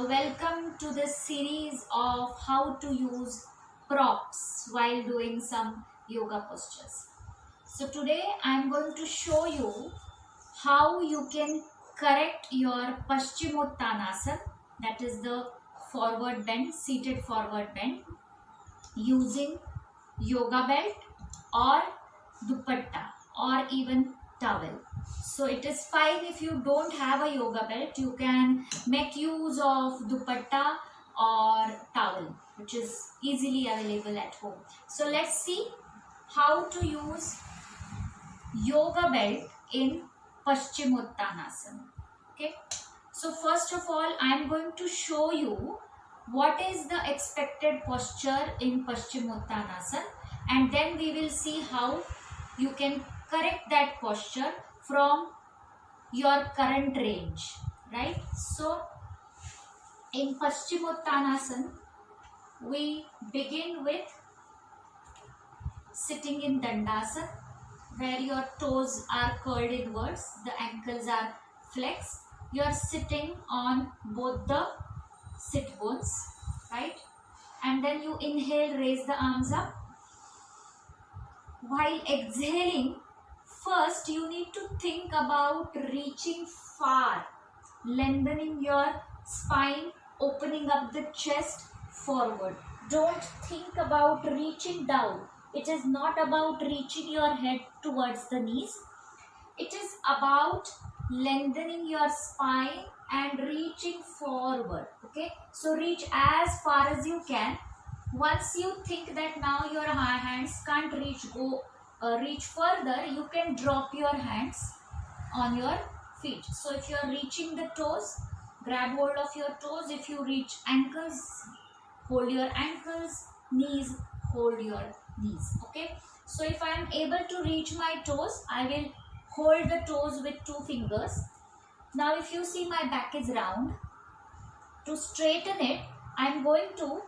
Welcome to this series of how to use props while doing some yoga postures. So today I am going to show you how you can correct your Paschimottanasana, that is the forward bend, seated forward bend, using yoga belt or dupatta or even towel. So it is fine if you don't have a yoga belt, you can make use of dupatta or towel, which is easily available at home. So let's see how to use yoga belt in Paschimottanasana. Okay. So first of all, I am going to show you what is the expected posture in Paschimottanasana, and then we will see how you can correct that posture from your current range, right? So in Paschimottanasana, we begin with sitting in Dandasana, where your toes are curled inwards, the ankles are flexed. You are sitting on both the sit bones, right? And then you inhale, raise the arms up. While exhaling, first you need to think about reaching far, lengthening your spine, opening up the chest forward. Don't think about reaching down. It is not about reaching your head towards the knees. It is about lengthening your spine and reaching forward. Okay, so reach as far as you can. Once you think that now your hands can't reach further, you can drop your hands on your feet. So if you are reaching the toes, grab hold of your toes. If you reach ankles, hold your ankles. Knees, hold your knees. Okay, so if I am able to reach my toes, I will hold the toes with 2 fingers. Now if you see my back is round, to straighten it, I am going to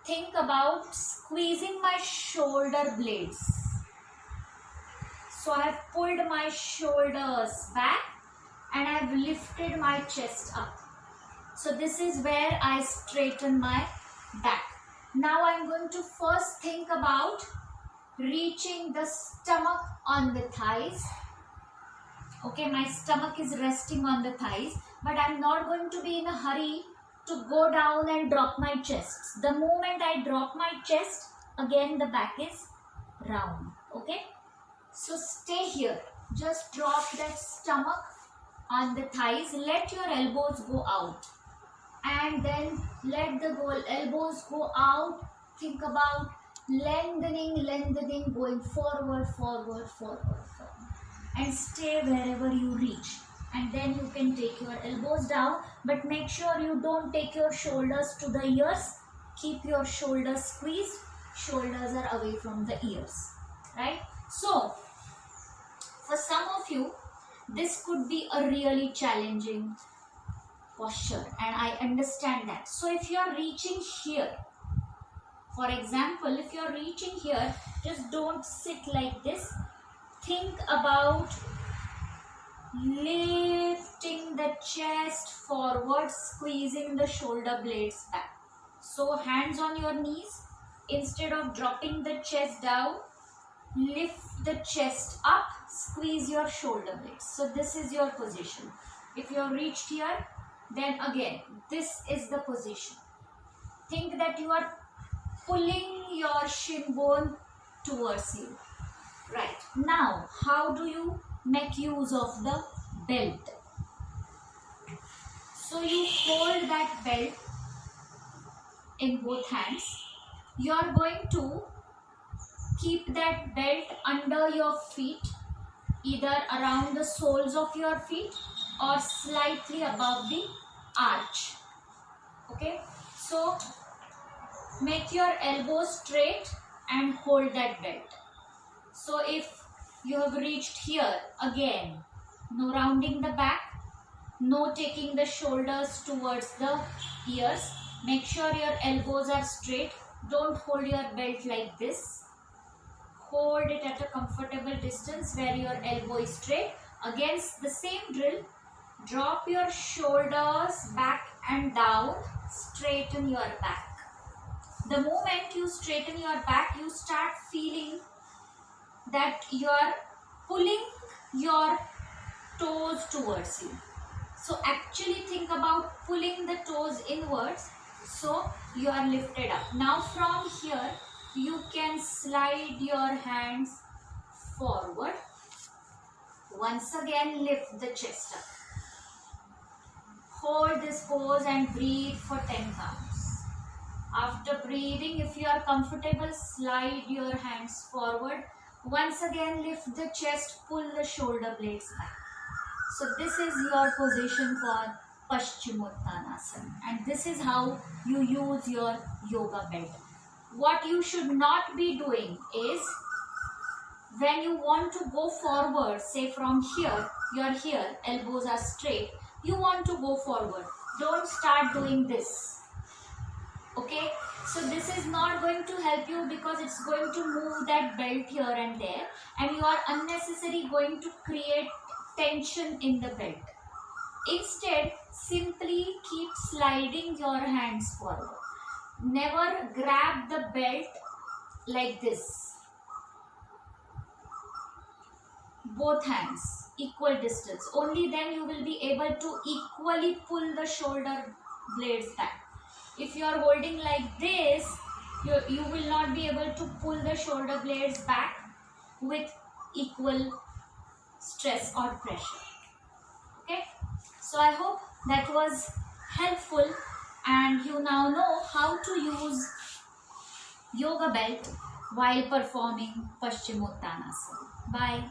think about squeezing my shoulder blades. So I have pulled my shoulders back and I have lifted my chest up. So this is where I straighten my back. Now I am going to first think about reaching the stomach on the thighs. Okay, my stomach is resting on the thighs, but I am not going to be in a hurry to go down and drop my chest. The moment I drop my chest, again the back is round. Okay, so stay here. Just drop that stomach on the thighs. Let your elbows go out, and then let the elbows go out. Think about lengthening, going forward, and stay wherever you reach. And then you can take your elbows down, but make sure you don't take your shoulders to the ears. Keep your shoulders squeezed. Shoulders are away from the ears, right? So for some of you, this could be a really challenging posture, and I understand that. So if you are reaching here, for example, if you are reaching here, just don't sit like this. Think about lifting the chest forward, squeezing the shoulder blades back. So hands on your knees. Instead of dropping the chest down, lift the chest up, squeeze your shoulder blades. So this is your position. If you have reached here, then again, this is the position. Think that you are pulling your shin bone towards you. Right. Now, how do you make use of the belt? So you hold that belt in both hands. You are going to keep that belt under your feet, either around the soles of your feet or slightly above the arch. Okay, so make your elbows straight and hold that belt. So if you have reached here, again, no rounding the back, no taking the shoulders towards the ears. Make sure your elbows are straight. Don't hold your belt like this. Hold it at a comfortable distance where your elbow is straight. Against the same drill, drop your shoulders back and down, straighten your back. The moment you straighten your back, you start feeling that you are pulling your toes towards you. So actually think about pulling the toes inwards, so you are lifted up. Now from here you can slide your hands forward. Once again lift the chest up. Hold this pose and breathe for 10 counts. After breathing, if you are comfortable, slide your hands forward. Once again lift the chest, pull the shoulder blades back. So this is your position for Paschimottanasana, and this is how you use your yoga belt. What you should not be doing is, when you want to go forward, say from here, you're here, elbows are straight, you want to go forward, don't start doing this. Okay, so this is not going to help you, because it's going to move that belt here and there, and you are unnecessarily going to create tension in the belt. Instead, simply keep sliding your hands forward. Never grab the belt like this. Both hands equal distance. Only then you will be able to equally pull the shoulder blades back. If you are holding like this, you will not be able to pull the shoulder blades back with equal stress or pressure. Okay, so I hope that was helpful, and you now know how to use yoga belt while performing Paschimottanasana. Bye.